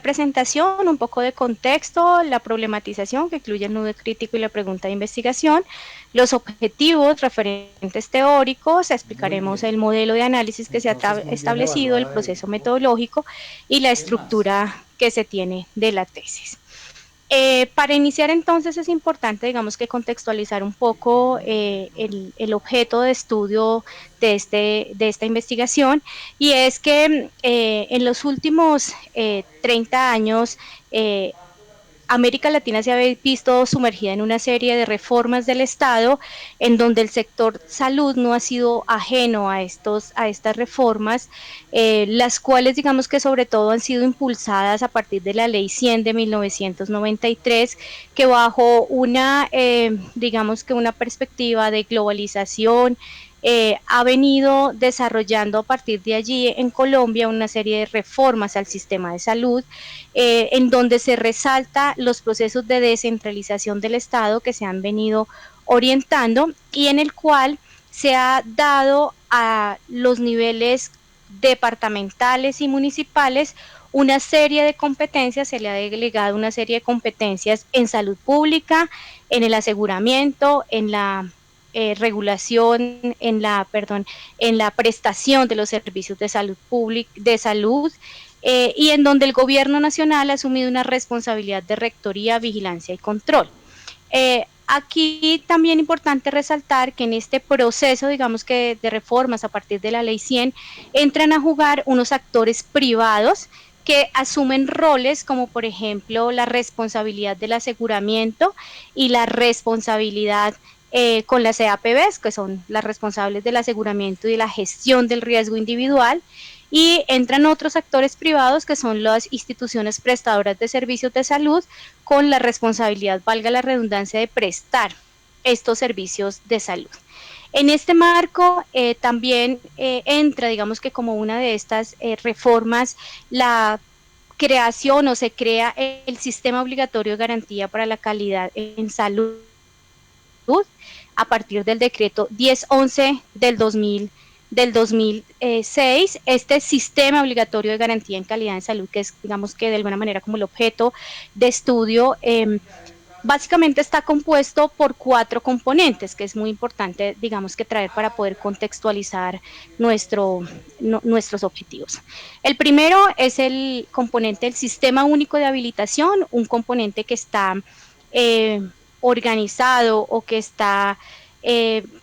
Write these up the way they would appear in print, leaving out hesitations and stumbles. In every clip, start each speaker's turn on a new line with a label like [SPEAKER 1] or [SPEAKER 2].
[SPEAKER 1] presentación, un poco de contexto, la problematización que incluye el nudo crítico y la pregunta de investigación, los objetivos referentes teóricos,
[SPEAKER 2] Muy
[SPEAKER 1] explicaremos
[SPEAKER 2] bien.
[SPEAKER 1] el modelo de análisis que se ha
[SPEAKER 2] Entonces, muy bien
[SPEAKER 1] establecido, el
[SPEAKER 2] evaluada del
[SPEAKER 1] proceso
[SPEAKER 2] grupo.
[SPEAKER 1] metodológico y la
[SPEAKER 2] ¿Qué más?
[SPEAKER 1] estructura que se tiene de la tesis. Para iniciar entonces es importante, digamos que contextualizar un poco el objeto de estudio de esta investigación, y es que en los últimos 30 años América Latina se había visto sumergida en una serie de reformas del Estado en donde el sector salud no ha sido ajeno a estas reformas, las cuales digamos que sobre todo han sido impulsadas a partir de la Ley 100 de 1993, que bajo una, digamos que una perspectiva de globalización, ha venido desarrollando a partir de allí en Colombia una serie de reformas al sistema de salud, en donde se resalta los procesos de descentralización del Estado que se han venido orientando y en el cual se ha dado a los niveles departamentales y municipales una serie de competencias, se le ha delegado una serie de competencias en salud pública, en el aseguramiento, en la regulación, en la prestación de los servicios de salud pública, de salud, y en donde el gobierno nacional ha asumido una responsabilidad de rectoría, vigilancia y control. Aquí también importante resaltar que en este proceso, digamos que de reformas a partir de la Ley 100, entran a jugar unos actores privados que asumen roles como por ejemplo la responsabilidad del aseguramiento y la responsabilidad con las EAPBs, que son las responsables del aseguramiento y de la gestión del riesgo individual, y entran otros actores privados que son las instituciones prestadoras de servicios de salud con la responsabilidad, valga la redundancia, de prestar estos servicios de salud. En este marco también entra, digamos que como una de estas reformas, la creación o se crea el sistema obligatorio de garantía para la calidad en salud a partir del decreto 1011 del 2006, este sistema obligatorio de garantía en calidad en salud, que es, digamos que de alguna manera como el objeto de estudio, básicamente está compuesto por 4 componentes, que es muy importante, digamos que traer para poder contextualizar nuestros objetivos. El primero es el componente del Sistema Único de Habilitación, un componente que está eh, organizado o que está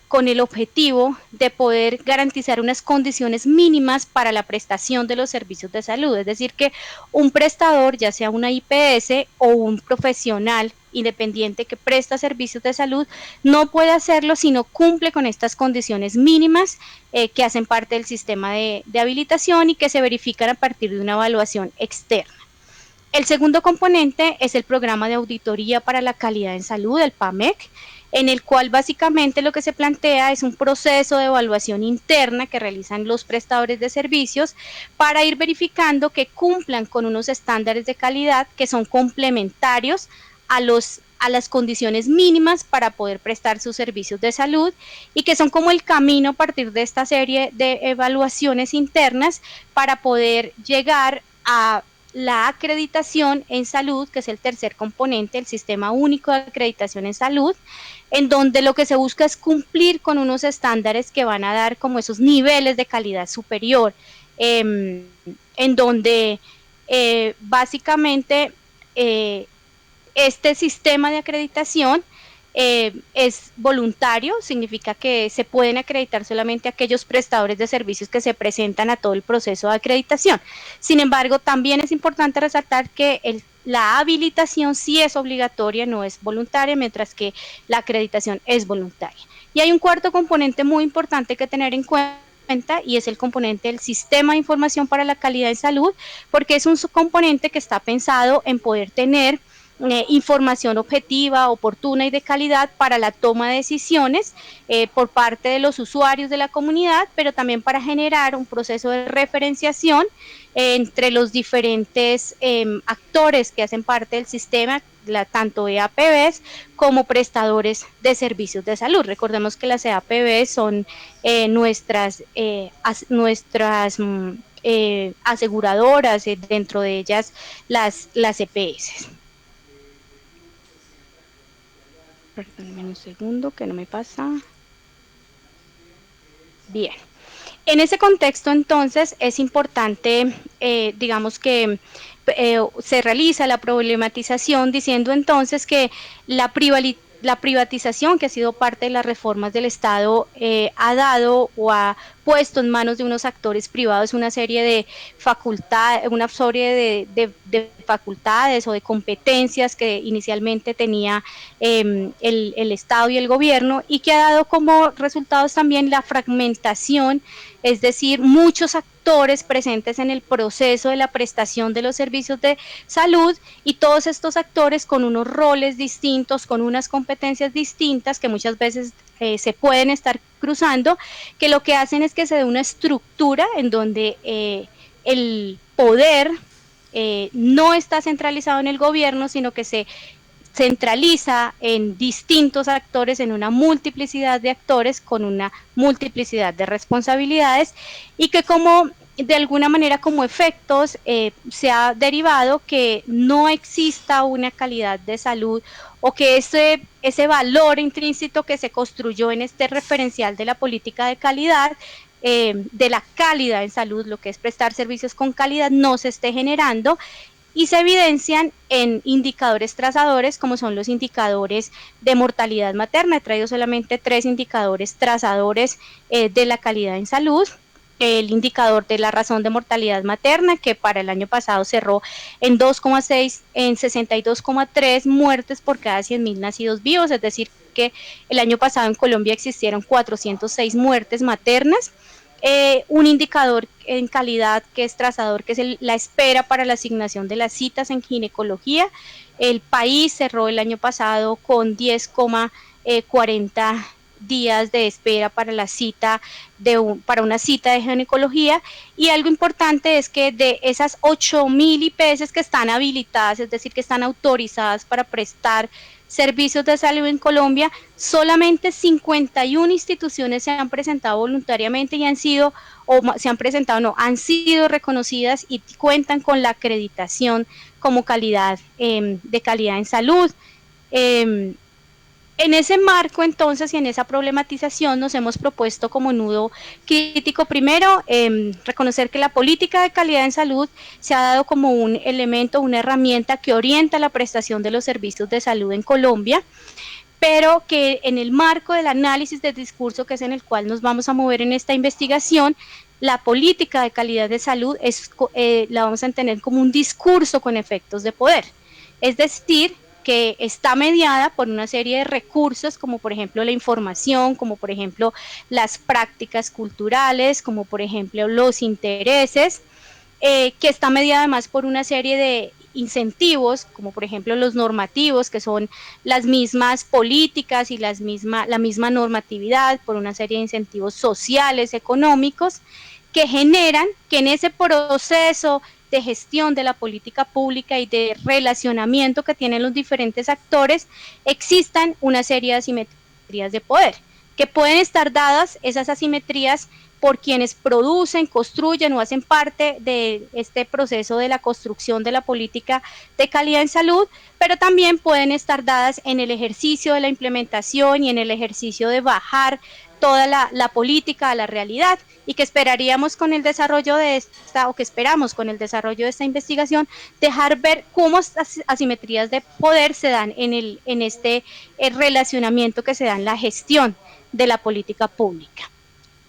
[SPEAKER 1] con el objetivo de poder garantizar unas condiciones mínimas para la prestación de los servicios de salud. Es decir, que un prestador, ya sea una IPS o un profesional independiente que presta servicios de salud, no puede hacerlo si no cumple con estas condiciones mínimas que hacen parte del sistema de habilitación y que se verifican a partir de una evaluación externa. El segundo componente es el programa de auditoría para la calidad en salud, el PAMEC, en el cual básicamente lo que se plantea es un proceso de evaluación interna que realizan los prestadores de servicios para ir verificando que cumplan con unos estándares de calidad que son complementarios a las condiciones mínimas para poder prestar sus servicios de salud y que son como el camino a partir de esta serie de evaluaciones internas para poder llegar a la acreditación en salud, que es el tercer componente, el Sistema Único de Acreditación en Salud, en donde lo que se busca es cumplir con unos estándares que van a dar como esos niveles de calidad superior, en donde básicamente este sistema de acreditación es voluntario, significa que se pueden acreditar solamente aquellos prestadores de servicios que se presentan a todo el proceso de acreditación. Sin embargo, también es importante resaltar que la habilitación sí es obligatoria, no es voluntaria, mientras que la acreditación es voluntaria. Y hay un cuarto componente muy importante que tener en cuenta y es el componente del sistema de información para la calidad en salud, porque es un subcomponente que está pensado en poder tener información objetiva, oportuna y de calidad para la toma de decisiones por parte de los usuarios de la comunidad, pero también para generar un proceso de referenciación entre los diferentes actores que hacen parte del sistema, tanto EAPBs como prestadores de servicios de salud. Recordemos que las EAPBs son nuestras aseguradoras, dentro de ellas las EPS. Perdónenme un segundo que no me pasa. Bien. En ese contexto, entonces, es importante, digamos que se realiza la problematización diciendo entonces que la privatización que ha sido parte de las reformas del Estado ha dado o ha puesto en manos de unos actores privados una serie de facultades, una serie de facultades o de competencias que inicialmente tenía el Estado y el gobierno, y que ha dado como resultados también la fragmentación, es decir, muchos actores presentes en el proceso de la prestación de los servicios de salud, y todos estos actores con unos roles distintos, con unas competencias distintas que muchas veces se pueden estar cruzando, que lo que hacen es que se dé una estructura en donde el poder no está centralizado en el gobierno, sino que se centraliza en distintos actores, en una multiplicidad de actores con una multiplicidad de responsabilidades, y que como de alguna manera como efectos se ha derivado que no exista una calidad de salud, o que ese valor intrínseco que se construyó en este referencial de la política de calidad, de la calidad en salud, lo que es prestar servicios con calidad, no se esté generando, y se evidencian en indicadores trazadores como son los indicadores de mortalidad materna. He traído solamente 3 indicadores trazadores de la calidad en salud. El indicador de la razón de mortalidad materna, que para el año pasado cerró en 2,6, en 62,3 muertes por cada 100.000 nacidos vivos, es decir, que el año pasado en Colombia existieron 406 muertes maternas. Un indicador en calidad que es trazador, que es la espera para la asignación de las citas en ginecología. El país cerró el año pasado con 10,40 días de espera para la cita para una cita de ginecología. Y algo importante es que de esas 8.000 IPS que están habilitadas, es decir, que están autorizadas para prestar servicios de salud en Colombia, solamente 51 instituciones se han presentado voluntariamente y han sido, o se han presentado, no, han sido reconocidas y cuentan con la acreditación como calidad, de calidad en salud. Eh, en ese marco, entonces, y en esa problematización, nos hemos propuesto como nudo crítico, primero, reconocer que la política de calidad en salud se ha dado como un elemento, una herramienta que orienta la prestación de los servicios de salud en Colombia, pero que en el marco del análisis del discurso, que es en el cual nos vamos a mover en esta investigación, la política de calidad de salud la vamos a entender como un discurso con efectos de poder. Es decir, que está mediada por una serie de recursos, como por ejemplo la información, como por ejemplo las prácticas culturales, como por ejemplo los intereses, que está medida además por una serie de incentivos, como por ejemplo los normativos, que son las mismas políticas y la misma normatividad, por una serie de incentivos sociales, económicos, que generan que en ese proceso de gestión de la política pública y de relacionamiento que tienen los diferentes actores, existan una serie de asimetrías de poder, que pueden estar dadas esas asimetrías por quienes producen, construyen o hacen parte de este proceso de la construcción de la política de calidad en salud, pero también pueden estar dadas en el ejercicio de la implementación y en el ejercicio de bajar toda la política a la realidad, y que esperaríamos con el desarrollo de esta, o que esperamos con el desarrollo de esta investigación, dejar ver cómo estas asimetrías de poder se dan en este relacionamiento que se da en la gestión de la política pública.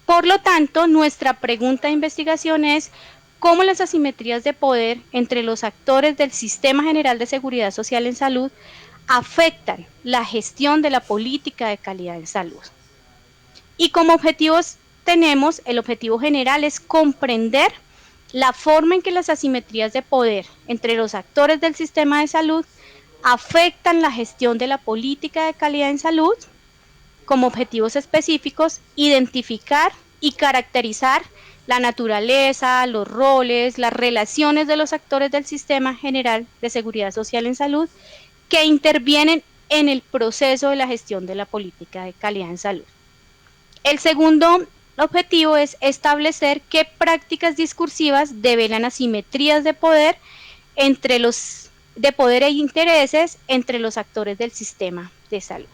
[SPEAKER 1] Por lo tanto, nuestra pregunta de investigación es cómo las asimetrías de poder entre los actores del Sistema General de Seguridad Social en Salud afectan la gestión de la política de calidad en salud. Y como objetivos tenemos, el objetivo general es comprender la forma en que las asimetrías de poder entre los actores del sistema de salud afectan la gestión de la política de calidad en salud. Como objetivos específicos, identificar y caracterizar la naturaleza, los roles, las relaciones de los actores del Sistema General de Seguridad Social en Salud que intervienen en el proceso de la gestión de la política de calidad en salud. El segundo objetivo es establecer qué prácticas discursivas develan asimetrías entre los de poder e intereses entre los actores del sistema de salud.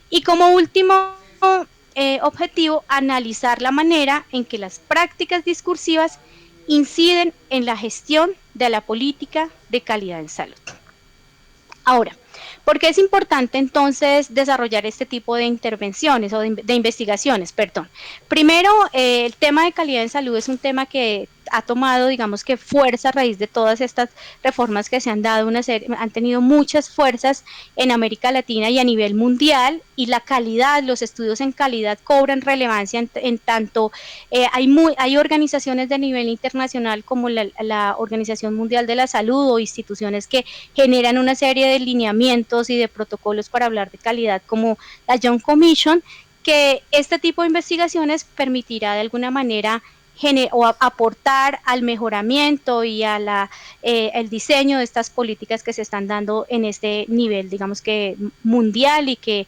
[SPEAKER 1] Y como último objetivo, analizar la manera en que las prácticas discursivas inciden en la gestión de la política de calidad en salud. Ahora, ¿por qué es importante entonces desarrollar este tipo de intervenciones o de investigaciones? Perdón. Primero, el tema de calidad en salud es un tema que ha tomado, digamos que fuerza a raíz de todas estas reformas que se han dado, han tenido muchas fuerzas en América Latina y a nivel mundial, y la calidad, los estudios en calidad cobran relevancia en tanto hay organizaciones de nivel internacional como la Organización Mundial de la Salud o instituciones que generan una serie de lineamientos y de protocolos para hablar de calidad, como la Young Commission, que este tipo de investigaciones permitirá de alguna manera o aportar al mejoramiento y a el diseño de estas políticas que se están dando en este nivel, digamos que mundial, y que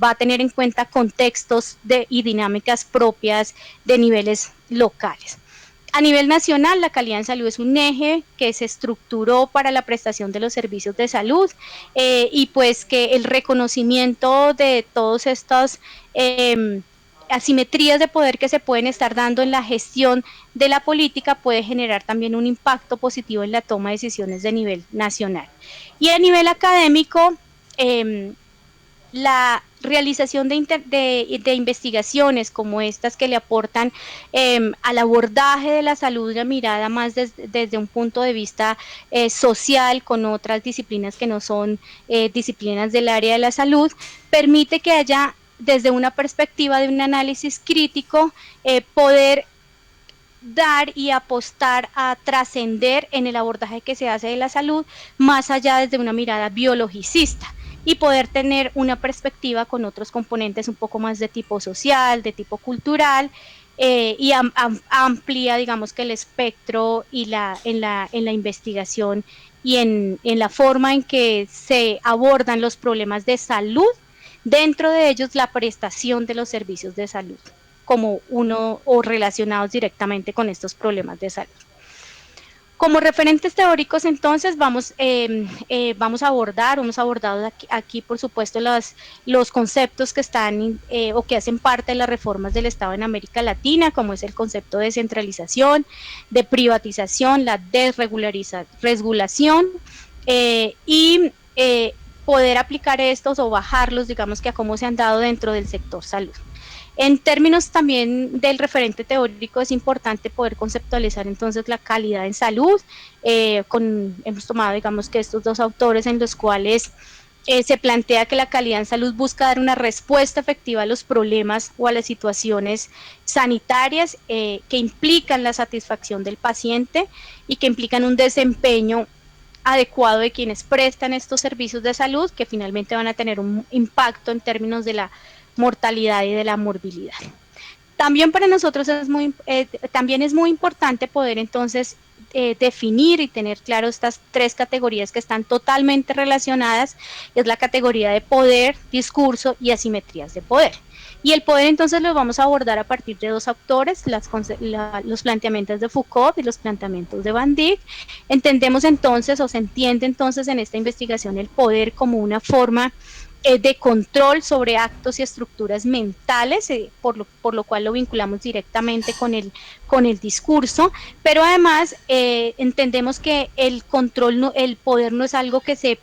[SPEAKER 1] va a tener en cuenta contextos y dinámicas propias de niveles locales. A nivel nacional, la calidad en salud es un eje que se estructuró para la prestación de los servicios de salud, y pues que el reconocimiento de todos estos asimetrías de poder que se pueden estar dando en la gestión de la política puede generar también un impacto positivo en la toma de decisiones de nivel nacional. Y a nivel académico, la realización de investigaciones como estas que le aportan al abordaje de la salud una mirada más desde un punto de vista social, con otras disciplinas que no son disciplinas del área de la salud, permite que haya desde una perspectiva de un análisis crítico poder dar y apostar a trascender en el abordaje que se hace de la salud, más allá desde una mirada biologicista, y poder tener una perspectiva con otros componentes un poco más de tipo social, de tipo cultural, y amplia, digamos que el espectro y en la investigación y en la forma en que se abordan los problemas de salud, dentro de ellos la prestación de los servicios de salud como uno o relacionados directamente con estos problemas de salud. Como referentes teóricos, entonces, vamos a abordar, hemos abordado aquí por supuesto, los conceptos que están o que hacen parte de las reformas del Estado en América Latina, como es el concepto de descentralización, de privatización, la desregulación, y poder aplicar estos o bajarlos, digamos que a cómo se han dado dentro del sector salud. En términos también del referente teórico, es importante poder conceptualizar entonces la calidad en salud. Hemos tomado, digamos, que estos dos autores en los cuales se plantea que la calidad en salud busca dar una respuesta efectiva a los problemas o a las situaciones sanitarias que implican la satisfacción del paciente y que implican un desempeño adecuado de quienes prestan estos servicios de salud, que finalmente van a tener un impacto en términos de la mortalidad y de la morbilidad. También para nosotros también es muy importante poder entonces definir y tener claro estas tres categorías que están totalmente relacionadas. Es la categoría de poder, discurso y asimetrías de poder. Y el poder entonces lo vamos a abordar a partir de dos autores, los planteamientos de Foucault y los planteamientos de Van Dijk. Entendemos entonces, o se entiende entonces en esta investigación, el poder como una forma de control sobre actos y estructuras mentales, por lo cual lo vinculamos directamente con el discurso, pero además entendemos que el control, el poder no es algo que se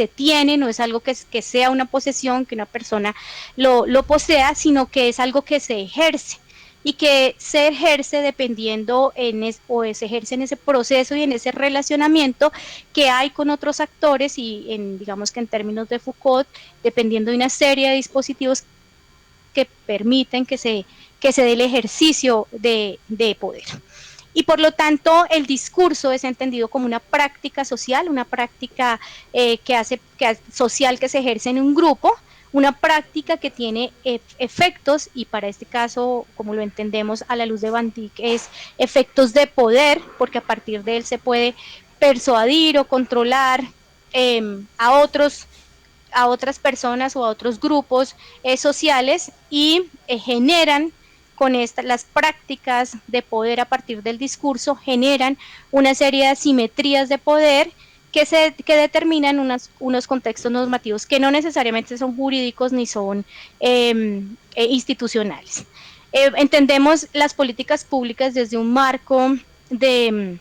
[SPEAKER 1] tiene, no es algo que sea una posesión, que una persona lo posea, sino que es algo que se ejerce y que se ejerce dependiendo o se ejerce en ese proceso y en ese relacionamiento que hay con otros actores y digamos que en términos de Foucault, dependiendo de una serie de dispositivos que permiten que se dé el ejercicio de poder. Y por lo tanto el discurso es entendido como una práctica social, una práctica social que se ejerce en un grupo, una práctica que tiene efectos, y para este caso, como lo entendemos a la luz de Van Dijk, es efectos de poder, porque a partir de él se puede persuadir o controlar a otras personas o a otros grupos sociales, y generan las prácticas de poder a partir del discurso generan una serie de asimetrías de poder que determinan unos contextos normativos que no necesariamente son jurídicos ni son institucionales. Entendemos las políticas públicas desde un marco de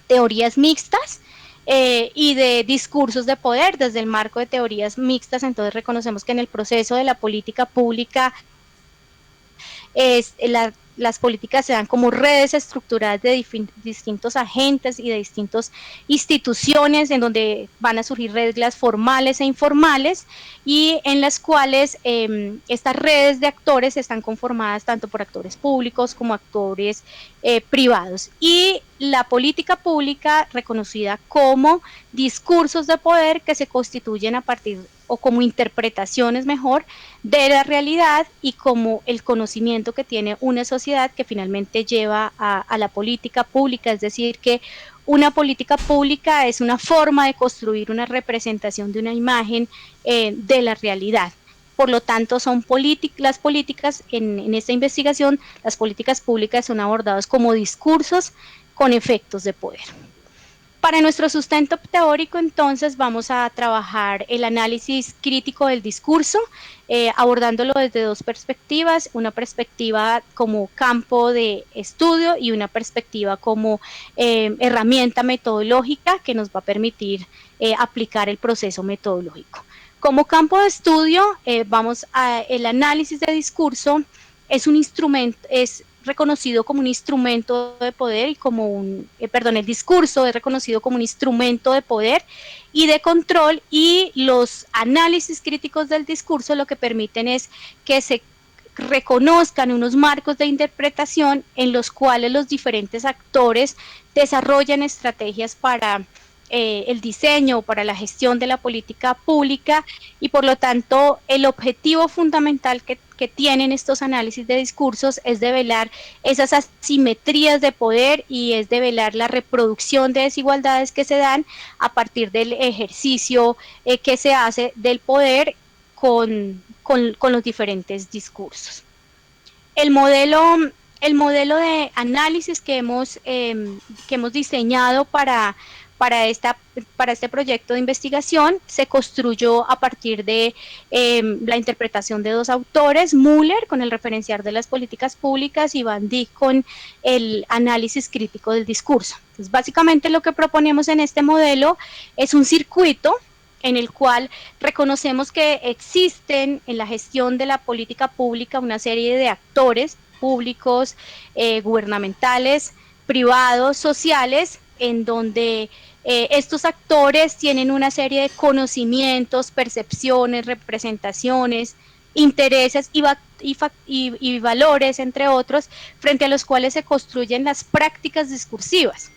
[SPEAKER 1] teorías mixtas y de discursos de poder desde el marco de teorías mixtas. Entonces reconocemos que en el proceso de la política pública las políticas se dan como redes estructuradas de distintos agentes y de distintas instituciones en donde van a surgir reglas formales e informales y en las cuales estas redes de actores están conformadas tanto por actores públicos como actores privados. Y la política pública reconocida como discursos de poder que se constituyen a partir o como interpretaciones mejor de la realidad y como el conocimiento que tiene una sociedad que finalmente lleva a la política pública, es decir, que una política pública es una forma de construir una representación de una imagen de la realidad. Por lo tanto, son las políticas, en esta investigación, las políticas públicas son abordadas como discursos con efectos de poder. Para nuestro sustento teórico, entonces, vamos a trabajar el análisis crítico del discurso, abordándolo desde dos perspectivas, una perspectiva como campo de estudio y una perspectiva como herramienta metodológica que nos va a permitir aplicar el proceso metodológico. Como campo de estudio, el análisis de discurso es un instrumento, es reconocido como un instrumento de poder y el discurso es reconocido como un instrumento de poder y de control, y los análisis críticos del discurso lo que permiten es que se reconozcan unos marcos de interpretación en los cuales los diferentes actores desarrollan estrategias para el diseño, para la gestión de la política pública, y por lo tanto el objetivo fundamental que tienen estos análisis de discursos es develar esas asimetrías de poder y es develar la reproducción de desigualdades que se dan a partir del ejercicio que se hace del poder con los diferentes discursos. El modelo, el modelo de análisis que hemos diseñado para, para este proyecto de investigación se construyó a partir de la interpretación de dos autores, Müller con el referenciar de las políticas públicas y Van Dijk con el análisis crítico del discurso. Entonces, básicamente lo que proponemos en este modelo es un circuito en el cual reconocemos que existen en la gestión de la política pública una serie de actores públicos, gubernamentales, privados, sociales, en donde estos actores tienen una serie de conocimientos, percepciones, representaciones, intereses y valores, entre otros, frente a los cuales se construyen las prácticas discursivas,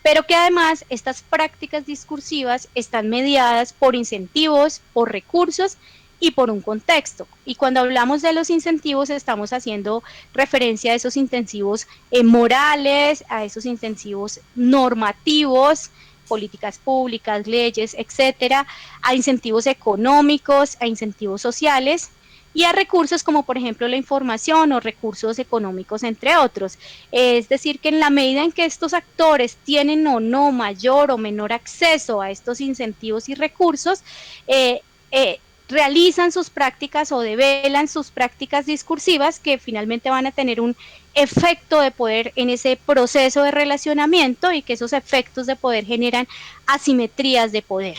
[SPEAKER 1] pero que además estas prácticas discursivas están mediadas por incentivos, por recursos y por un contexto. Y cuando hablamos de los incentivos estamos haciendo referencia a esos incentivos morales, a esos incentivos normativos, políticas públicas, leyes, etcétera, a incentivos económicos, a incentivos sociales y a recursos como por ejemplo la información o recursos económicos, entre otros. Es decir, que en la medida en que estos actores tienen o no mayor o menor acceso a estos incentivos y recursos, realizan sus prácticas o develan sus prácticas discursivas que finalmente van a tener un efecto de poder en ese proceso de relacionamiento y que esos efectos de poder generan asimetrías de poder.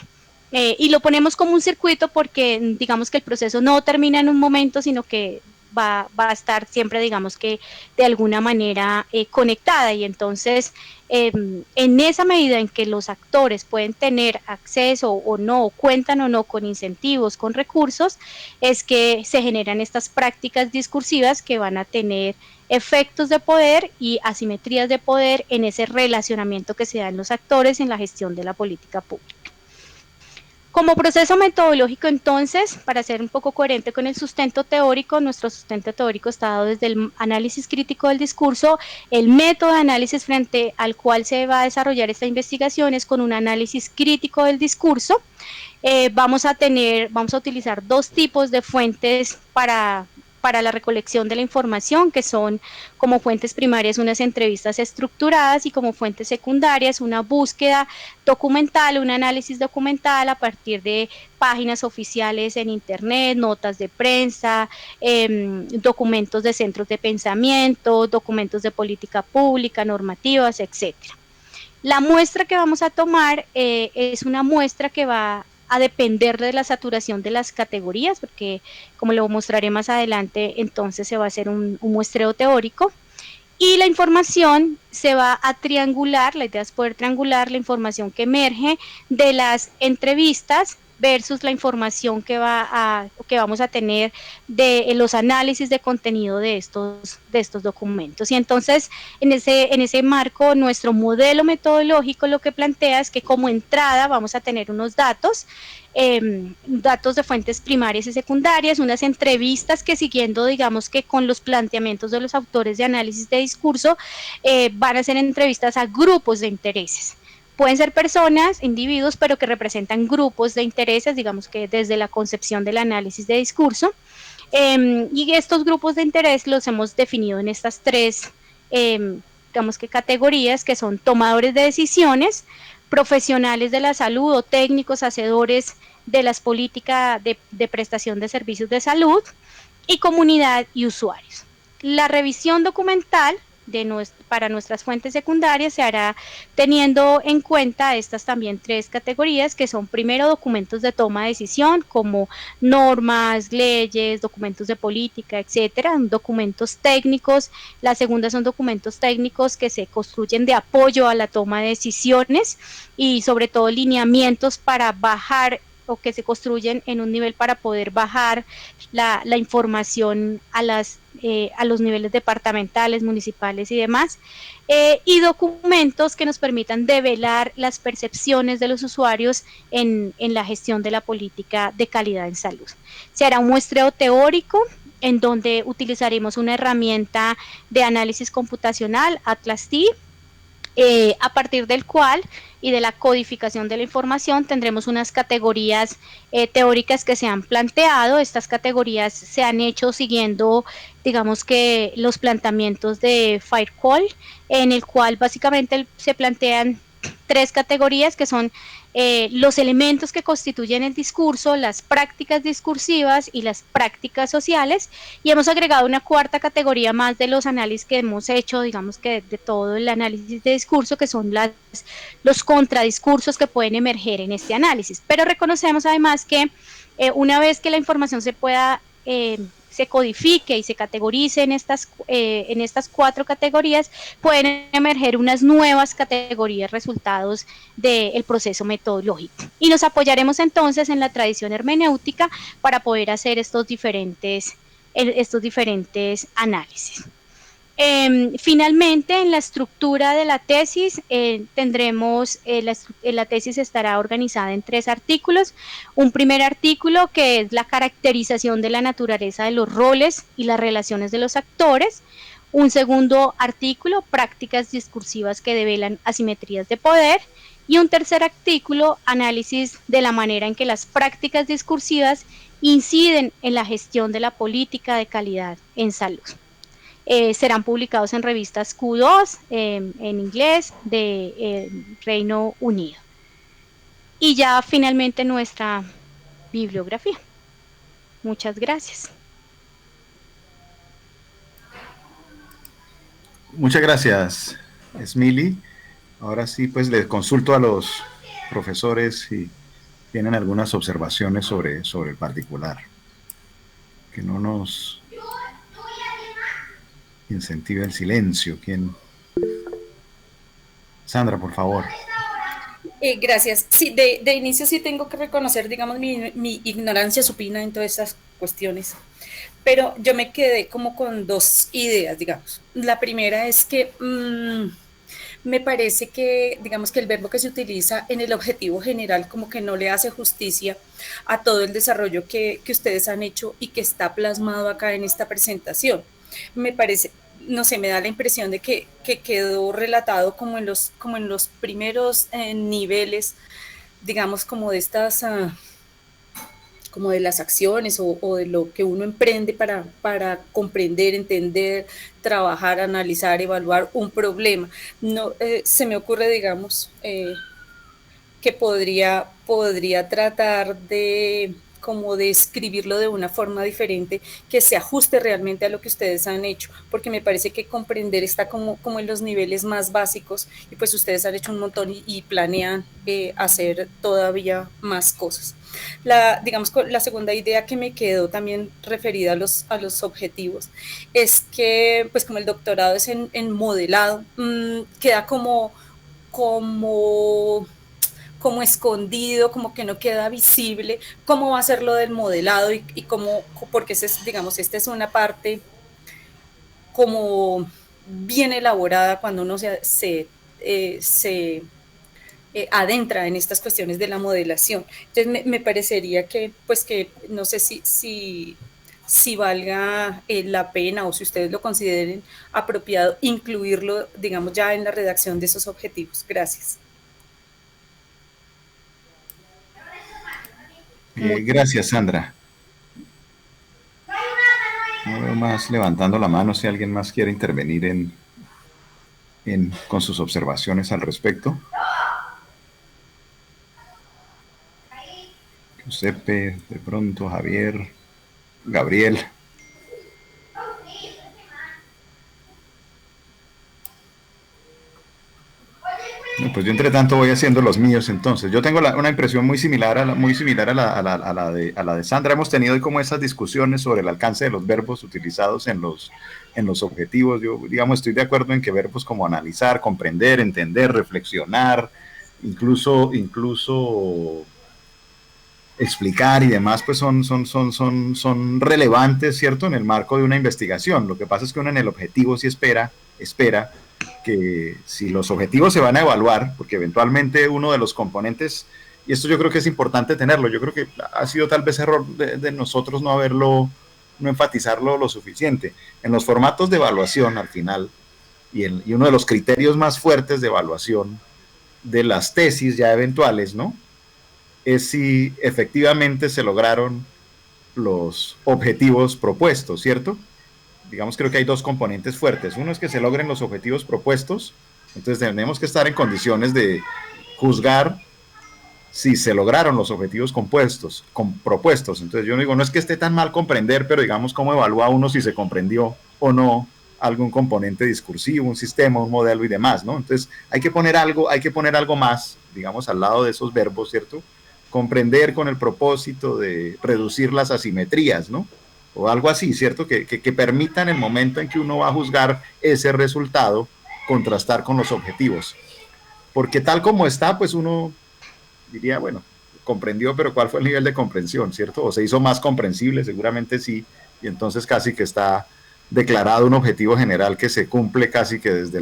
[SPEAKER 1] Y lo ponemos como un circuito porque digamos que el proceso no termina en un momento, sino que va a estar siempre, digamos que de alguna manera conectada, y entonces en esa medida en que los actores pueden tener acceso o no, cuentan o no con incentivos, con recursos, es que se generan estas prácticas discursivas que van a tener efectos de poder y asimetrías de poder en ese relacionamiento que se da en los actores en la gestión de la política pública. Como proceso metodológico, entonces, para ser un poco coherente con el sustento teórico, nuestro sustento teórico está dado desde el análisis crítico del discurso. El método de análisis frente al cual se va a desarrollar esta investigación es con un análisis crítico del discurso. Vamos a utilizar dos tipos de fuentes para para la recolección de la información, que son como fuentes primarias unas entrevistas estructuradas y como fuentes secundarias una búsqueda documental, un análisis documental a partir de páginas oficiales en internet, notas de prensa, documentos de centros de pensamiento, documentos de política pública, normativas, etcétera. La muestra que vamos a tomar es una muestra que va a depender de la saturación de las categorías, porque como lo mostraré más adelante, entonces se va a hacer un muestreo teórico. Y la información se va a triangular, la idea es poder triangular la información que emerge de las entrevistas versus la información que vamos a tener de los análisis de contenido de estos documentos. Y entonces, en ese marco, nuestro modelo metodológico lo que plantea es que como entrada vamos a tener unos datos, datos de fuentes primarias y secundarias, unas entrevistas que siguiendo, digamos que con los planteamientos de los autores de análisis de discurso, van a ser entrevistas a grupos de intereses. Pueden ser personas, individuos, pero que representan grupos de intereses, digamos que desde la concepción del análisis de discurso. Y estos grupos de interés los hemos definido en estas tres, digamos que categorías, que son tomadores de decisiones, profesionales de la salud o técnicos, hacedores de las políticas de prestación de servicios de salud, y comunidad y usuarios. La revisión documental para nuestras fuentes secundarias se hará teniendo en cuenta estas también tres categorías, que son primero documentos de toma de decisión como normas, leyes, documentos de política, etcétera, documentos técnicos. La segunda son documentos técnicos que se construyen de apoyo a la toma de decisiones y sobre todo lineamientos para bajar o que se construyen en un nivel para poder bajar la información a los niveles departamentales, municipales y demás, y documentos que nos permitan develar las percepciones de los usuarios en la gestión de la política de calidad en salud. Se hará un muestreo teórico en donde utilizaremos una herramienta de análisis computacional, Atlas-T, a partir del cual y de la codificación de la información tendremos unas categorías teóricas que se han planteado. Estas categorías se han hecho siguiendo, digamos que los planteamientos de Firewall, en el cual básicamente se plantean tres categorías que son los elementos que constituyen el discurso, las prácticas discursivas y las prácticas sociales, y hemos agregado una cuarta categoría más de los análisis que hemos hecho, digamos que de todo el análisis de discurso, que son los contradiscursos que pueden emerger en este análisis. Pero reconocemos además que una vez que la información se codifique y se categorice en estas cuatro categorías, pueden emerger unas nuevas categorías resultados del proceso metodológico. Y nos apoyaremos entonces en la tradición hermenéutica para poder hacer estos diferentes análisis. Finalmente, en la estructura de la tesis, tendremos, la tesis estará organizada en tres artículos. Un primer artículo que es la caracterización de la naturaleza de los roles y las relaciones de los actores. Un segundo artículo, prácticas discursivas que develan asimetrías de poder. Y un tercer artículo, análisis de la manera en que las prácticas discursivas inciden en la gestión de la política de calidad en salud. Serán publicados en revistas Q2 en inglés de Reino Unido. Y ya finalmente nuestra bibliografía. Muchas gracias.
[SPEAKER 2] Muchas gracias, Smili. Ahora sí, pues le consulto a los profesores si tienen algunas observaciones sobre el particular. Que no nos incentive el silencio. ¿Quién? Sandra, por favor.
[SPEAKER 3] Gracias. Sí, de inicio sí tengo que reconocer, digamos, mi ignorancia supina en todas estas cuestiones, pero yo me quedé como con dos ideas, digamos. La primera es que me parece que, digamos, que el verbo que se utiliza en el objetivo general como que no le hace justicia a todo el desarrollo que ustedes han hecho y que está plasmado acá en esta presentación. Me parece, no sé, me da la impresión de que quedó relatado como en los primeros niveles, digamos, como de estas como de las acciones o de lo que uno emprende para comprender, entender, trabajar, analizar, evaluar un problema. No, se me ocurre, digamos, que podría tratar de como de escribirlo de una forma diferente que se ajuste realmente a lo que ustedes han hecho, porque me parece que comprender está como en los niveles más básicos y pues ustedes han hecho un montón y planean hacer todavía más cosas. Digamos, la segunda idea que me quedó también referida a los objetivos es que pues como el doctorado es en modelado, queda como como escondido, como que no queda visible, cómo va a ser lo del modelado y cómo, porque digamos, esta es una parte como bien elaborada cuando uno se adentra en estas cuestiones de la modelación. Entonces me parecería que, pues que no sé si valga la pena o si ustedes lo consideren apropiado incluirlo, digamos, ya en la redacción de esos objetivos. Gracias.
[SPEAKER 2] Gracias, Sandra. No veo más levantando la mano si alguien más quiere intervenir con sus observaciones al respecto. Giuseppe, de pronto, Javier, Gabriel. Pues yo entre tanto voy haciendo los míos entonces. Yo tengo una impresión muy similar a la de Sandra. Hemos tenido como esas discusiones sobre el alcance de los verbos utilizados en los objetivos. Yo, digamos, estoy de acuerdo en que verbos como analizar, comprender, entender, reflexionar, incluso explicar y demás, pues son relevantes, ¿cierto? En el marco de una investigación. Lo que pasa es que uno en el objetivo sí espera que si los objetivos se van a evaluar, porque eventualmente uno de los componentes, y esto yo creo que es importante tenerlo, yo creo que ha sido tal vez error de nosotros no enfatizarlo lo suficiente. En los formatos de evaluación, al final, y uno de los criterios más fuertes de evaluación de las tesis ya eventuales, ¿no?, es si efectivamente se lograron los objetivos propuestos, ¿cierto? Digamos, creo que hay dos componentes fuertes. Uno es que se logren los objetivos propuestos, entonces tenemos que estar en condiciones de juzgar si se lograron los objetivos propuestos. Entonces yo digo, no es que esté tan mal comprender, pero digamos, ¿cómo evalúa uno si se comprendió o no algún componente discursivo, un sistema, un modelo y demás, ¿no? Entonces hay que poner algo más, digamos, al lado de esos verbos, ¿cierto? Comprender con el propósito de reducir las asimetrías, ¿no? O algo así, ¿cierto? Que permitan el momento en que uno va a juzgar ese resultado, contrastar con los objetivos. Porque tal como está, pues uno diría, bueno, comprendió, pero ¿cuál fue el nivel de comprensión, cierto? O se hizo más comprensible, seguramente sí, y entonces casi que está declarado un objetivo general que se cumple casi que desde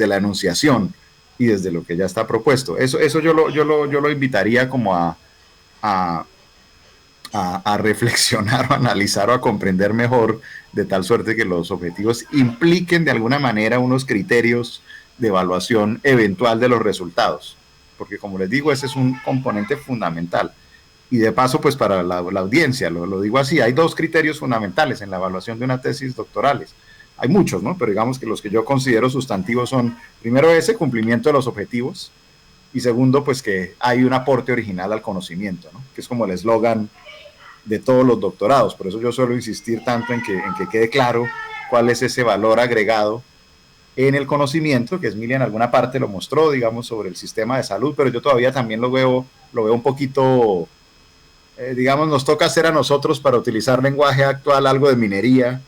[SPEAKER 2] la enunciación y desde lo que ya está propuesto. Eso yo lo invitaría como a reflexionar o analizar o a comprender mejor, de tal suerte que los objetivos impliquen de alguna manera unos criterios de evaluación eventual de los resultados, porque como les digo, ese es un componente fundamental. Y de paso, pues para la audiencia, lo digo así, hay dos criterios fundamentales en la evaluación de una tesis doctorales. Hay muchos, ¿no? Pero digamos que los que yo considero sustantivos son, primero, ese cumplimiento de los objetivos, y segundo, pues que hay un aporte original al conocimiento, ¿no?, que es como el eslogan de todos los doctorados. Por eso yo suelo insistir tanto en que quede claro cuál es ese valor agregado en el conocimiento, que Emilia en alguna parte lo mostró, digamos, sobre el sistema de salud, pero yo todavía también lo veo un poquito, digamos, nos toca hacer a nosotros, para utilizar lenguaje actual, algo de minería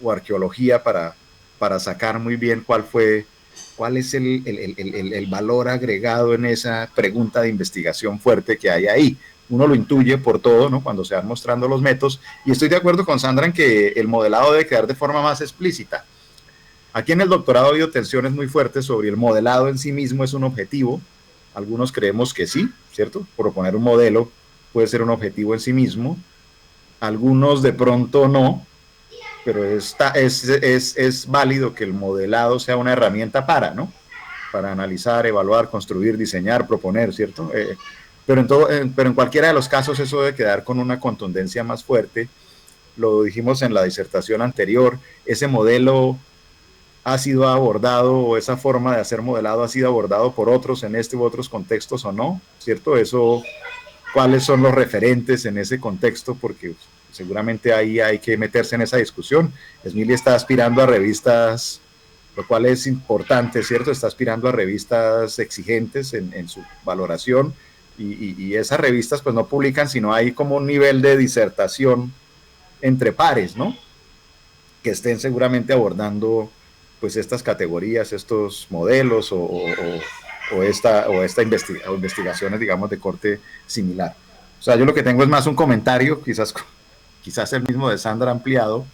[SPEAKER 2] o arqueología para sacar muy bien cuál es el valor agregado en esa pregunta de investigación fuerte que hay ahí. Uno lo intuye por todo, ¿no?, cuando se van mostrando los métodos, y estoy de acuerdo con Sandra en que el modelado debe quedar de forma más explícita. Aquí en el doctorado ha habido tensiones muy fuertes sobre el modelado en sí mismo es un objetivo. Algunos creemos que sí, ¿cierto? Proponer un modelo puede ser un objetivo en sí mismo. Algunos de pronto no, pero es válido que el modelado sea una herramienta ¿no?, para analizar, evaluar, construir, diseñar, proponer, ¿cierto? pero en cualquiera de los casos eso debe quedar con una contundencia más fuerte. Lo dijimos en la disertación anterior, ese modelo ha sido abordado o esa forma de hacer modelado ha sido abordado por otros en este u otros contextos o no, ¿cierto? Eso, ¿cuáles son los referentes en ese contexto? Porque seguramente ahí hay que meterse en esa discusión. Smiley está aspirando a revistas, lo cual es importante, ¿cierto? Está aspirando a revistas exigentes en su valoración y esas revistas pues no publican, sino hay como un nivel de disertación entre pares, ¿no? Que estén seguramente abordando pues estas categorías, estos modelos o investigaciones, digamos, de corte similar. O sea, yo lo que tengo es más un comentario, quizás el mismo de Sandra ampliado,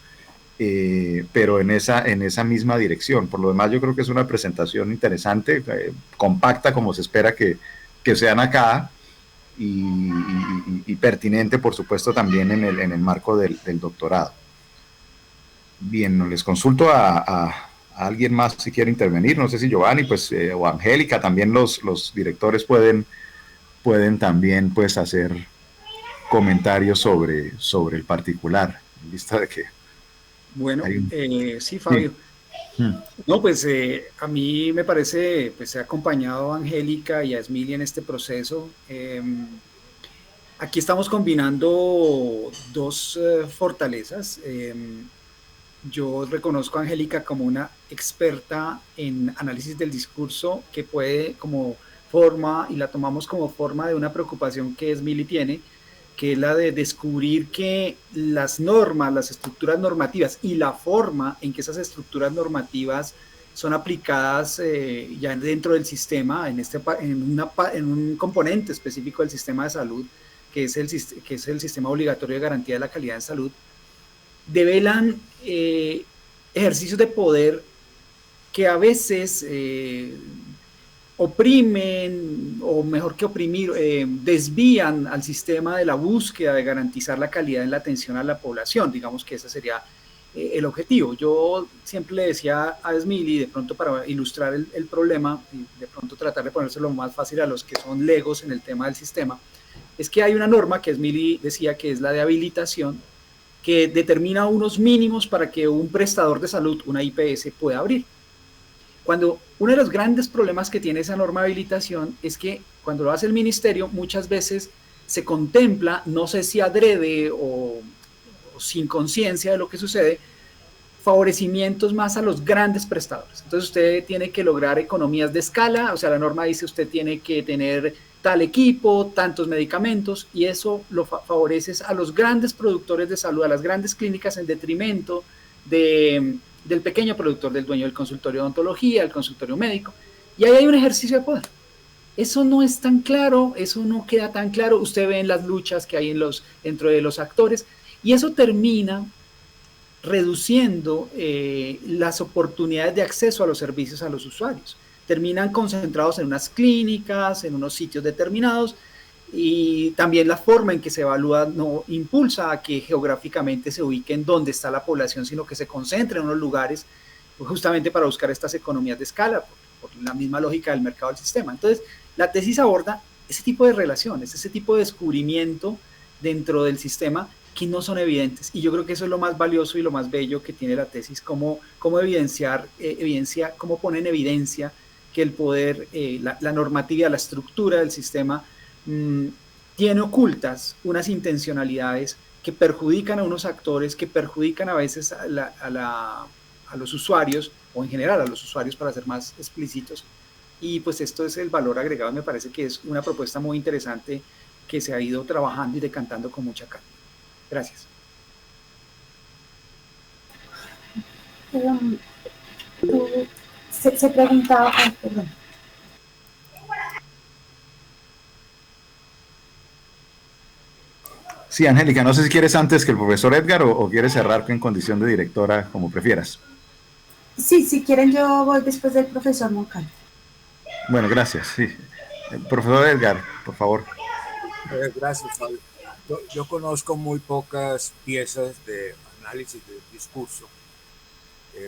[SPEAKER 2] pero en esa misma dirección. Por lo demás, yo creo que es una presentación interesante, compacta como se espera que sean acá, y pertinente, por supuesto, también en el marco del doctorado. Bien, les consulto a alguien más si quiere intervenir, no sé si Giovanni pues, o Angélica, también los directores pueden también pues, hacer comentarios sobre el particular, en vista de que...
[SPEAKER 4] Bueno, sí, Fabio. Sí. No, pues a mí me parece, pues he acompañado a Angélica y a Smiley en este proceso. Aquí estamos combinando dos fortalezas. Yo reconozco a Angélica como una experta en análisis del discurso que puede como forma, y la tomamos como forma de una preocupación que Smiley tiene, que es la de descubrir que las normas, las estructuras normativas y la forma en que esas estructuras normativas son aplicadas ya dentro del sistema, en un componente específico del sistema de salud, que es el sistema obligatorio de garantía de la calidad en salud, develan ejercicios de poder que a veces oprimen, o mejor que oprimir, desvían al sistema de la búsqueda de garantizar la calidad en la atención a la población. Digamos que ese sería el objetivo. Yo siempre le decía a Smiley, de pronto para ilustrar el problema, y de pronto tratar de ponérselo más fácil a los que son legos en el tema del sistema, es que hay una norma que Smiley decía que es la de habilitación, que determina unos mínimos para que un prestador de salud, una IPS, pueda abrir. Cuando uno de los grandes problemas que tiene esa norma de habilitación es que cuando lo hace el ministerio muchas veces se contempla, no sé si adrede o sin conciencia de lo que sucede, favorecimientos más a los grandes prestadores. Entonces usted tiene que lograr economías de escala, o sea, la norma dice usted tiene que tener tal equipo, tantos medicamentos, y eso lo favorece a los grandes productores de salud, a las grandes clínicas, en detrimento del pequeño productor, del dueño del consultorio de odontología, el consultorio médico, y ahí hay un ejercicio de poder. Eso no es tan claro, eso no queda tan claro, usted ve en las luchas que hay dentro de los actores, y eso termina reduciendo las oportunidades de acceso a los servicios a los usuarios. Terminan concentrados en unas clínicas, en unos sitios determinados, y también la forma en que se evalúa no impulsa a que geográficamente se ubiquen donde está la población, sino que se concentre en unos lugares justamente para buscar estas economías de escala, por la misma lógica del mercado del sistema. Entonces, la tesis aborda ese tipo de relaciones, ese tipo de descubrimiento dentro del sistema que no son evidentes, y yo creo que eso es lo más valioso y lo más bello que tiene la tesis, cómo pone en evidencia que el poder, la normatividad, la estructura del sistema tiene ocultas unas intencionalidades que perjudican a unos actores, que perjudican a veces a los usuarios, o en general a los usuarios, para ser más explícitos, y pues esto es el valor agregado. Me parece que es una propuesta muy interesante que se ha ido trabajando y decantando con mucha calma. Gracias.
[SPEAKER 5] Se preguntaba, perdón.
[SPEAKER 2] Sí, Angélica, no sé si quieres antes que el profesor Edgar o quieres cerrar en condición de directora, como prefieras.
[SPEAKER 5] Sí, si quieren yo voy después del profesor Moncal.
[SPEAKER 2] Bueno, gracias. Sí. Profesor Edgar, por favor.
[SPEAKER 6] Gracias, Fabio. Yo conozco muy pocas piezas de análisis del discurso.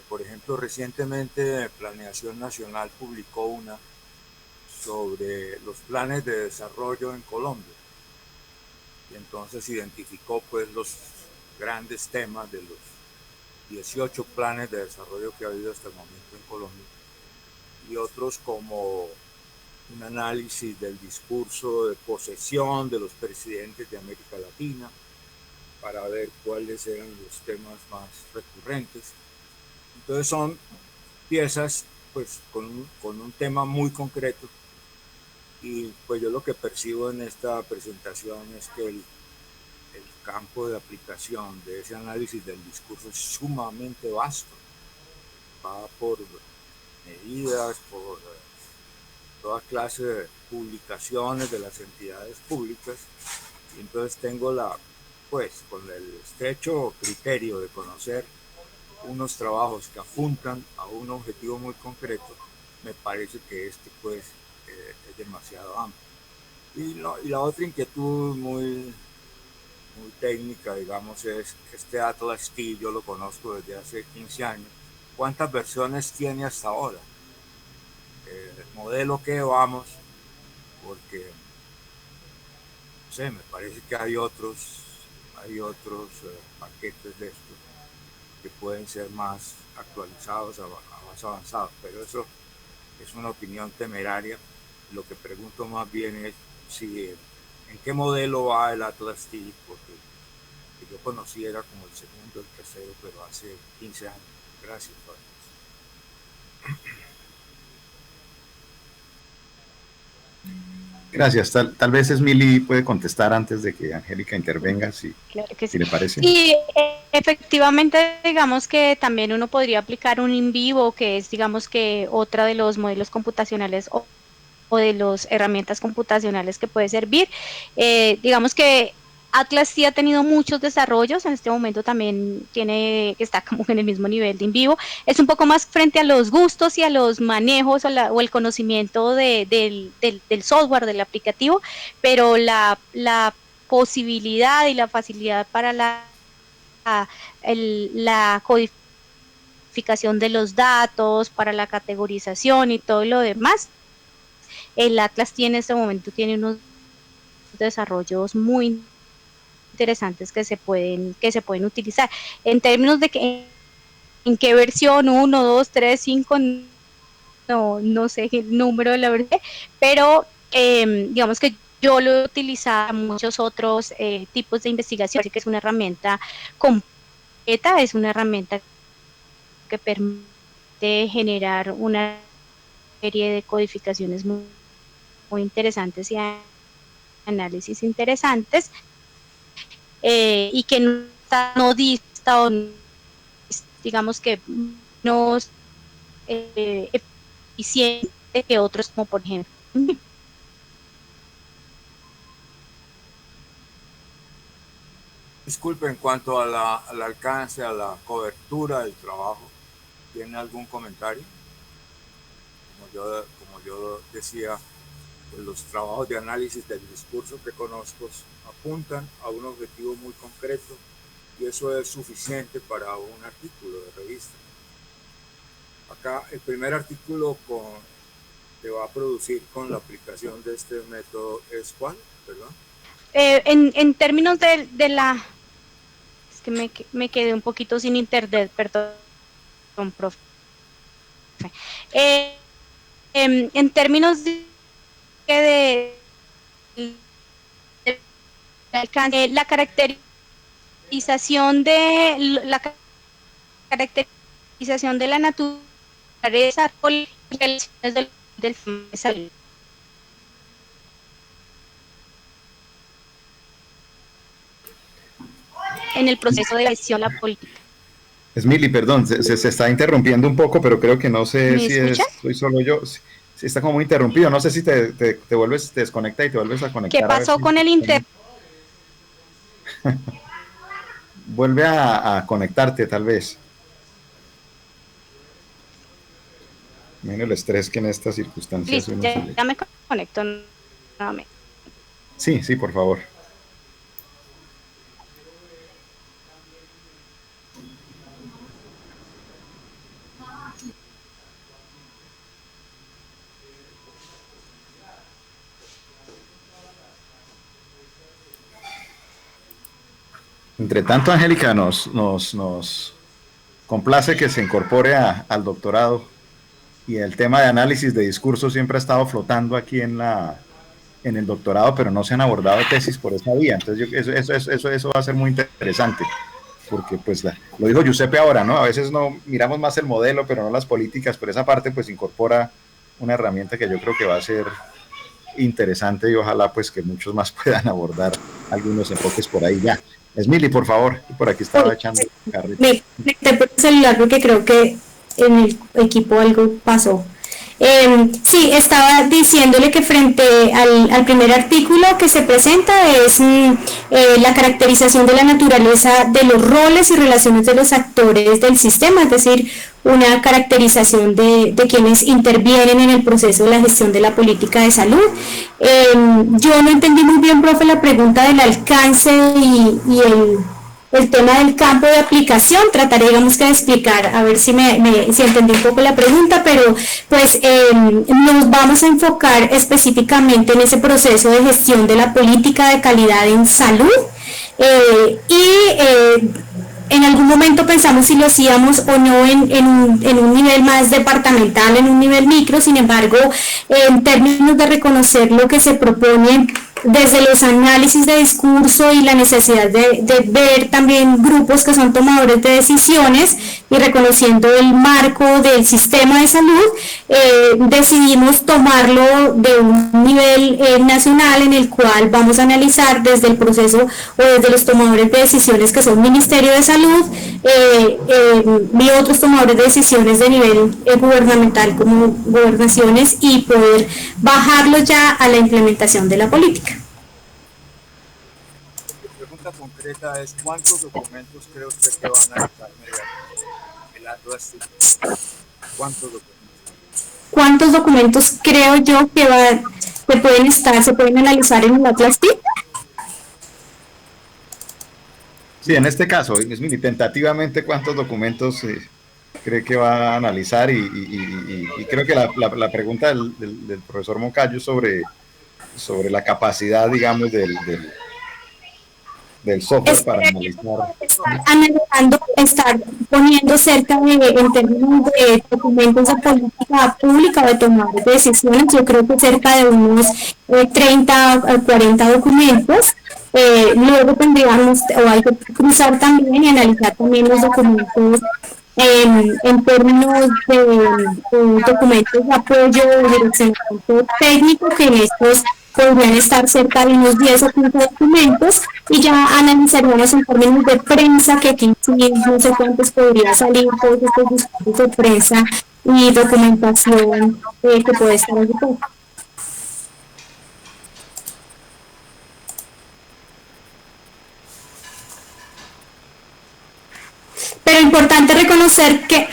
[SPEAKER 6] Por ejemplo, recientemente Planeación Nacional publicó una sobre los planes de desarrollo en Colombia. Y entonces identificó pues los grandes temas de los 18 planes de desarrollo que ha habido hasta el momento en Colombia, y otros como un análisis del discurso de posesión de los presidentes de América Latina para ver cuáles eran los temas más recurrentes. Entonces son piezas pues con un tema muy concreto, y pues yo lo que percibo en esta presentación es que el campo de aplicación de ese análisis del discurso es sumamente vasto, va por medidas, por toda clase de publicaciones de las entidades públicas, y entonces tengo pues con el estrecho criterio de conocer unos trabajos que apuntan a un objetivo muy concreto, me parece que pues es demasiado amplio. Y la otra inquietud muy técnica, digamos, es este Atlas T, yo lo conozco desde hace 15 años. ¿Cuántas versiones tiene hasta ahora? El modelo que vamos, porque, no sé, me parece que hay otros paquetes de estos que pueden ser más actualizados, más avanzados, pero eso es una opinión temeraria. Lo que pregunto más bien es en qué modelo va el Atlas T, porque que yo conocí era como el segundo, el tercero, pero hace 15 años. Gracias, Pablo.
[SPEAKER 2] Gracias. Tal vez Smiley puede contestar antes de que Angélica intervenga,
[SPEAKER 1] Claro que sí.
[SPEAKER 2] si le parece.
[SPEAKER 1] Y efectivamente, digamos que también uno podría aplicar un in vivo, que es, digamos que otra de los modelos computacionales o de las herramientas computacionales que puede servir. Digamos que Atlas sí ha tenido muchos desarrollos, en este momento también está como en el mismo nivel de InVivo. Es un poco más frente a los gustos y a los manejos o el conocimiento del software, del aplicativo, pero la posibilidad y la facilidad para la codificación de los datos, para la categorización y todo lo demás, el Atlas en este momento tiene unos desarrollos muy interesantes que se pueden utilizar. En términos de en qué versión, 1, 2, 3, 5, no sé el número de la versión, pero digamos que yo lo he utilizado en muchos otros tipos de investigación, así que es una herramienta completa, es una herramienta que permite generar una serie de codificaciones muy interesantes y análisis interesantes, y que no dista o digamos que no es eficiente que otros, como por ejemplo.
[SPEAKER 6] Disculpe, en cuanto al alcance, a la cobertura del trabajo, ¿tiene algún comentario? Como yo decía, pues los trabajos de análisis del discurso que conozco apuntan a un objetivo muy concreto, y eso es suficiente para un artículo de revista. Acá el primer artículo que va a producir con la aplicación de este método es ¿cuál? ¿Perdón?
[SPEAKER 1] En términos de la... Es que me quedé un poquito sin internet, perdón, profe. En términos de la caracterización de la naturaleza o las relaciones del salud. En el proceso de decisión la política.
[SPEAKER 2] Smiley, perdón, se está interrumpiendo un poco, pero creo que no sé
[SPEAKER 1] ¿Me
[SPEAKER 2] si
[SPEAKER 1] escuchan?
[SPEAKER 2] soy solo yo. Si está como muy interrumpido. No sé si te vuelves, te desconecta y te vuelves a
[SPEAKER 1] ¿Qué
[SPEAKER 2] conectar a ver
[SPEAKER 1] pasó
[SPEAKER 2] si...
[SPEAKER 1] con el internet?
[SPEAKER 2] Vuelve a conectarte, tal vez. Menos el estrés que en estas circunstancias
[SPEAKER 1] Listo,
[SPEAKER 2] uno se le...
[SPEAKER 1] ya me conecto nuevamente.
[SPEAKER 2] Sí, sí, por favor. Entre tanto, Angélica, nos complace que se incorpore al doctorado, y el tema de análisis de discurso siempre ha estado flotando aquí en el doctorado, pero no se han abordado tesis por esa vía. Entonces, eso va a ser muy interesante, porque pues lo dijo Giuseppe ahora, ¿no? A veces no miramos más el modelo, pero no las políticas, pero esa parte pues incorpora una herramienta que yo creo que va a ser interesante, y ojalá pues que muchos más puedan abordar algunos enfoques por ahí ya. Esmili, por favor, por aquí estaba echando carreta.
[SPEAKER 7] Me conecté por el celular porque creo que en el equipo algo pasó. Sí, estaba diciéndole que frente al primer artículo que se presenta es la caracterización de la naturaleza de los roles y relaciones de los actores del sistema, es decir, una caracterización de quienes intervienen en el proceso de la gestión de la política de salud. Yo no entendí muy bien, profe, la pregunta del alcance y el tema del campo de aplicación. Trataré, digamos, que de explicar, a ver si si entendí un poco la pregunta, pero pues nos vamos a enfocar específicamente en ese proceso de gestión de la política de calidad en salud, en algún momento pensamos si lo hacíamos o no en un nivel más departamental, en un nivel micro. Sin embargo, en términos de reconocer lo que se propone desde los análisis de discurso y la necesidad de ver también grupos que son tomadores de decisiones y reconociendo el marco del sistema de salud, decidimos tomarlo de un nivel nacional, en el cual vamos a analizar desde el proceso o desde los tomadores de decisiones que son Ministerio de Salud y otros tomadores de decisiones de nivel gubernamental como gobernaciones, y poder bajarlo ya a la implementación de la política.
[SPEAKER 6] La pregunta concreta es: ¿cuántos documentos cree usted que van a estar mirando esto?
[SPEAKER 7] ¿Cuántos documentos creo yo que se pueden analizar en el Atlas TIC?
[SPEAKER 2] Sí, en este caso, Esmili, tentativamente, ¿cuántos documentos cree que va a analizar? Y creo que la pregunta del profesor Moncayo sobre la capacidad, digamos, del software para analizar.
[SPEAKER 7] Estar poniendo cerca en términos de documentos de política pública o de tomar decisiones, yo creo que cerca de unos 30 a 40 documentos. Luego tendríamos, o hay que cruzar también y analizar también los documentos en términos de documentos de apoyo o direccionamiento técnico, que en estos podrían estar cerca de unos 10 o 15 documentos, y ya analizaríamos en términos de prensa, que aquí sí, no sé cuántos podría salir, todos estos discursos de prensa y documentación que puede estar en el. Pero importante reconocer
[SPEAKER 1] que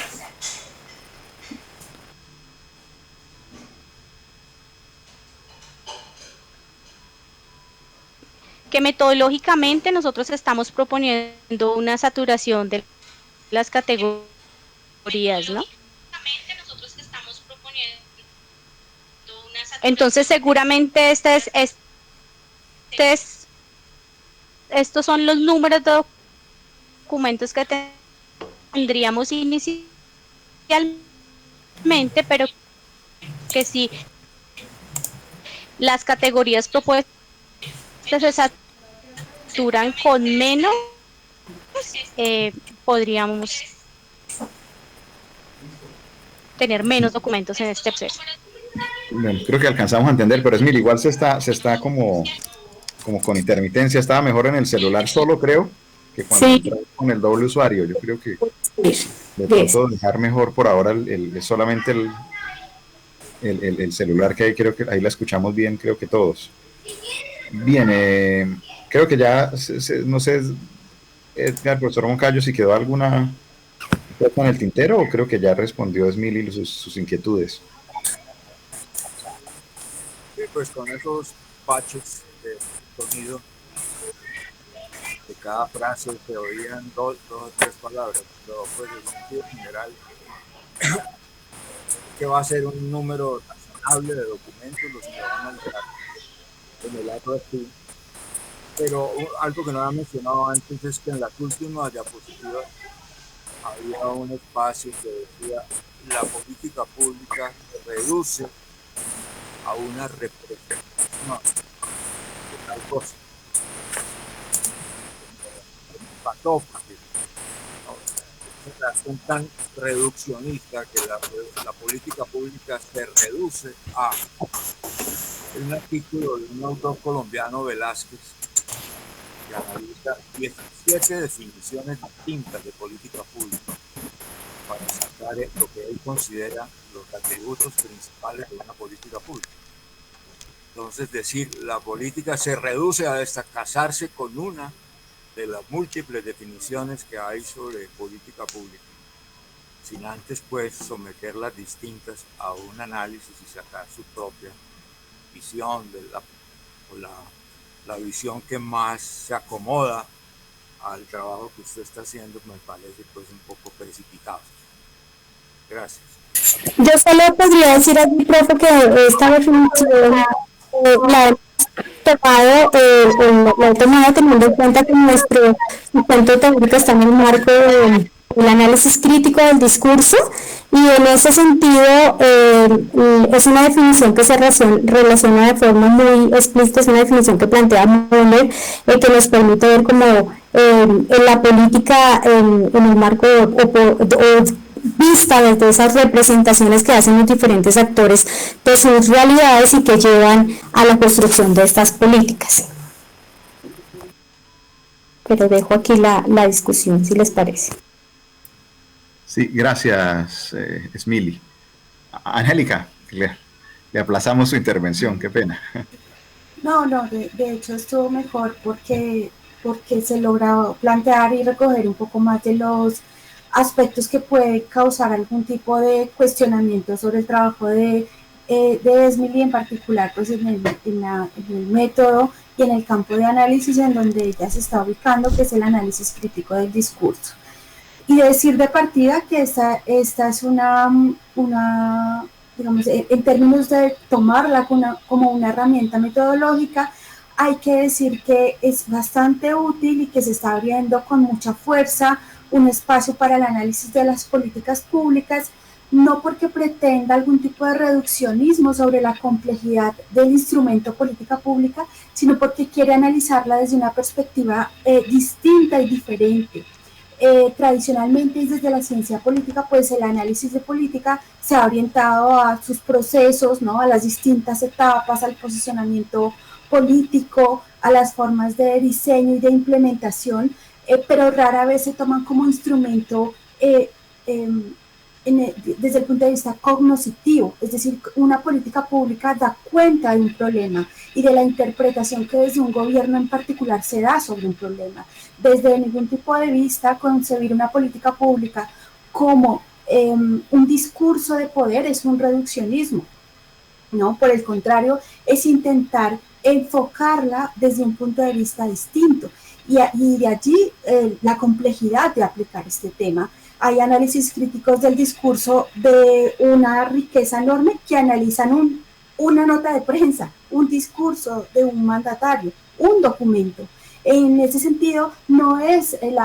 [SPEAKER 1] metodológicamente nosotros estamos proponiendo una saturación de las categorías, ¿no? Entonces, seguramente estos son los números de documentos que tendríamos inicialmente, pero que si las categorías propuestas se saturan con menos, podríamos tener menos documentos en este proceso.
[SPEAKER 2] Bueno, creo que alcanzamos a entender, pero Esmili, igual se está como con intermitencia. Estaba mejor en el celular solo, creo, que cuando entró con el doble usuario. Yo creo que de pronto dejar mejor por ahora solamente el celular, que ahí creo que ahí la escuchamos bien, creo que todos. Bien, creo que ya, no sé, el profesor Moncayo, si quedó alguna cosa en el tintero, o creo que ya respondió Esmili sus inquietudes.
[SPEAKER 6] Sí, pues con esos patches de sonido, de cada frase se oían dos o tres palabras, pero pues en sentido general, que va a ser un número razonable de documentos los que van a entrar en el ARSI, Pero algo que no había mencionado antes es que en las últimas diapositivas había un espacio que decía la política pública se reduce a una representación de tal cosa. Me impactó porque es una relación tan reduccionista que la política pública se reduce a un artículo de un autor colombiano, Velázquez, que analiza 17 definiciones distintas de política pública para sacar lo que él considera los atributos principales de una política pública. Entonces, decir la política se reduce a casarse con una de las múltiples definiciones que hay sobre política pública, sin antes pues someter las distintas a un análisis y sacar su propia visión de la visión que más se acomoda al trabajo que usted está haciendo. Me parece pues un poco precipitado. Gracias.
[SPEAKER 7] Yo solo podría decir a mi profe que esta definición la he tomado teniendo en cuenta que nuestro sustento teórico está en el marco del análisis crítico del discurso, y en ese sentido es una definición que se relaciona de forma muy explícita, es una definición que plantea Müller, que nos permite ver como en la política en el marco vista desde esas representaciones que hacen los diferentes actores de sus realidades y que llevan a la construcción de estas políticas. Pero dejo aquí la discusión, si les parece.
[SPEAKER 2] Sí, gracias, Smili. Angélica, le aplazamos su intervención, qué pena.
[SPEAKER 5] No, de hecho estuvo mejor porque se logra plantear y recoger un poco más de los aspectos que puede causar algún tipo de cuestionamiento sobre el trabajo de Smili, en particular pues en el método y en el campo de análisis en donde ella se está ubicando, que es el análisis crítico del discurso. Y decir de partida que esta es una digamos, en términos de tomarla como una herramienta metodológica, hay que decir que es bastante útil y que se está abriendo con mucha fuerza un espacio para el análisis de las políticas públicas, no porque pretenda algún tipo de reduccionismo sobre la complejidad del instrumento política pública, sino porque quiere analizarla desde una perspectiva distinta y diferente. Tradicionalmente y desde la ciencia política, pues el análisis de política se ha orientado a sus procesos, ¿no? A las distintas etapas, al posicionamiento político, a las formas de diseño y de implementación, pero rara vez se toman como instrumento desde el punto de vista cognoscitivo, es decir, una política pública da cuenta de un problema y de la interpretación que desde un gobierno en particular se da sobre un problema. Desde ningún tipo de vista, concebir una política pública como un discurso de poder es un reduccionismo, ¿no? Por el contrario, es intentar enfocarla desde un punto de vista distinto, y de allí la complejidad de aplicar este tema. Hay análisis críticos del discurso de una riqueza enorme que analizan una nota de prensa, un discurso de un mandatario, un documento. En ese sentido, no es el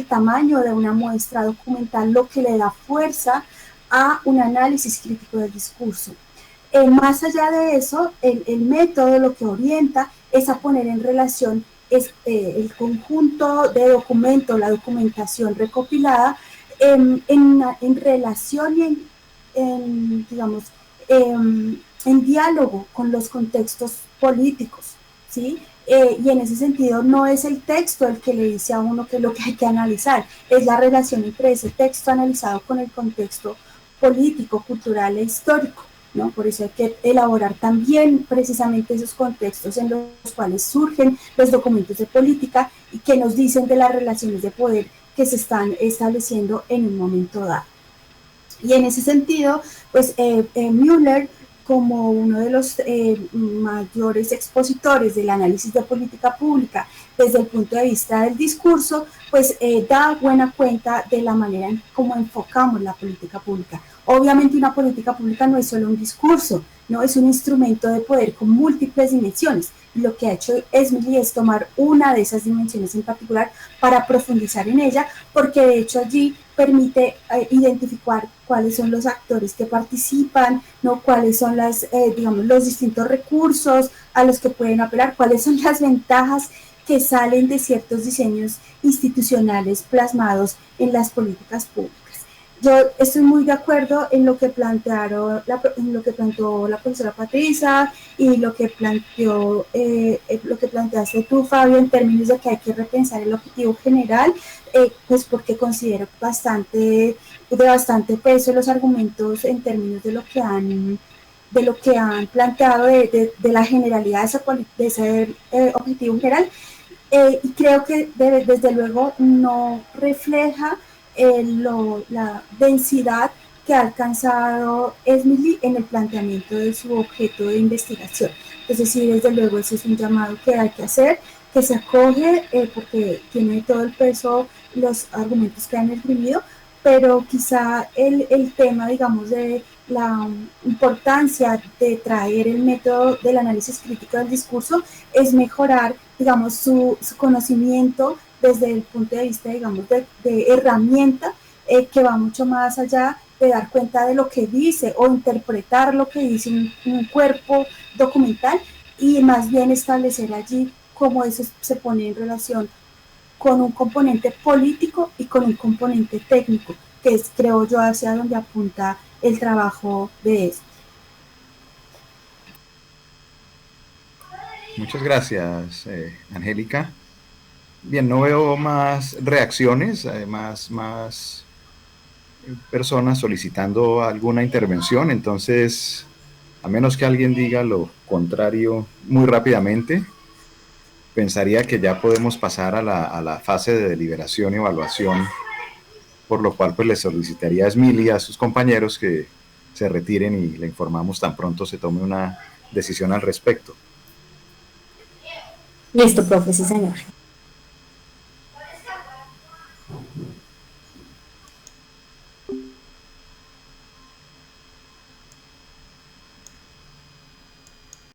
[SPEAKER 5] tamaño de una muestra documental lo que le da fuerza a un análisis crítico del discurso. Más allá de eso, el método lo que orienta es a poner en relación el conjunto de documentos, la documentación recopilada en relación y en diálogo con los contextos políticos, ¿sí? Y en ese sentido no es el texto el que le dice a uno qué es lo que hay que analizar, es la relación entre ese texto analizado con el contexto político, cultural e histórico, ¿no? Por eso hay que elaborar también precisamente esos contextos en los cuales surgen los documentos de política y que nos dicen de las relaciones de poder que se están estableciendo en un momento dado. Y en ese sentido, pues Müller, como uno de los mayores expositores del análisis de política pública desde el punto de vista del discurso, pues da buena cuenta de la manera en cómo enfocamos la política pública. Obviamente una política pública no es solo un discurso, ¿no? Es un instrumento de poder con múltiples dimensiones. Lo que ha hecho Esmily es tomar una de esas dimensiones en particular para profundizar en ella, porque de hecho allí permite identificar cuáles son los actores que participan, ¿no? Cuáles son digamos, los distintos recursos a los que pueden apelar, cuáles son las ventajas que salen de ciertos diseños institucionales plasmados en las políticas públicas. Yo estoy muy de acuerdo en lo que planteó la profesora Patricia y lo que planteaste tú, Fabio, en términos de que hay que repensar el objetivo general, pues porque considero de bastante peso los argumentos en términos de lo que han planteado de la generalidad de ese objetivo general. Y creo que desde luego no refleja la densidad que ha alcanzado Esmily en el planteamiento de su objeto de investigación. Es decir, desde luego ese es un llamado que hay que hacer, que se acoge porque tiene todo el peso los argumentos que han esgrimido, pero quizá el tema, digamos, de la importancia de traer el método del análisis crítico del discurso es mejorar, digamos, su conocimiento desde el punto de vista, digamos, de herramienta que va mucho más allá de dar cuenta de lo que dice o interpretar lo que dice un cuerpo documental, y más bien establecer allí cómo eso se pone en relación con un componente político y con un componente técnico, que es, creo yo, hacia donde apunta el trabajo de esto.
[SPEAKER 2] Muchas gracias, Angélica. Bien, no veo más reacciones, más personas solicitando alguna intervención, entonces, a menos que alguien diga lo contrario muy rápidamente, pensaría que ya podemos pasar a la fase de deliberación y evaluación, por lo cual pues le solicitaría a Esmily y a sus compañeros que se retiren y le informamos tan pronto se tome una decisión al respecto.
[SPEAKER 7] Listo, profe, sí, señor.